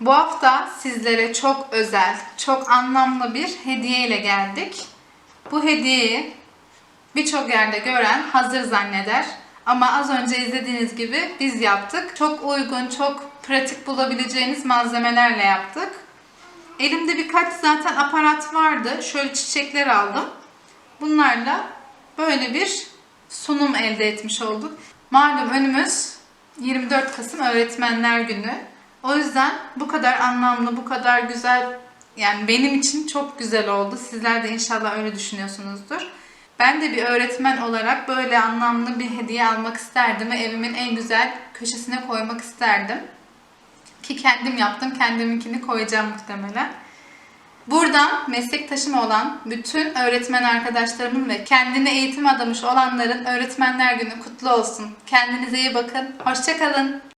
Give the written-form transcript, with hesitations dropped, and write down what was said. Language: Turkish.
Bu hafta sizlere çok özel, çok anlamlı bir hediye ile geldik. Bu hediyeyi birçok yerde gören hazır zanneder. Ama az önce izlediğiniz gibi biz yaptık. Çok uygun, çok pratik bulabileceğiniz malzemelerle yaptık. Elimde birkaç zaten aparat vardı. Şöyle çiçekler aldım. Bunlarla böyle bir sunum elde etmiş olduk. Malum önümüz 24 Kasım öğretmenler günü. O yüzden bu kadar anlamlı, bu kadar güzel, yani benim için çok güzel oldu. Sizler de inşallah öyle düşünüyorsunuzdur. Ben de bir öğretmen olarak böyle anlamlı bir hediye almak isterdim ve evimin en güzel köşesine koymak isterdim. Ki kendim yaptım, kendiminkini koyacağım muhtemelen. Buradan meslektaşım olan bütün öğretmen arkadaşlarımın ve kendine eğitim adamış olanların Öğretmenler Günü kutlu olsun. Kendinize iyi bakın. Hoşça kalın.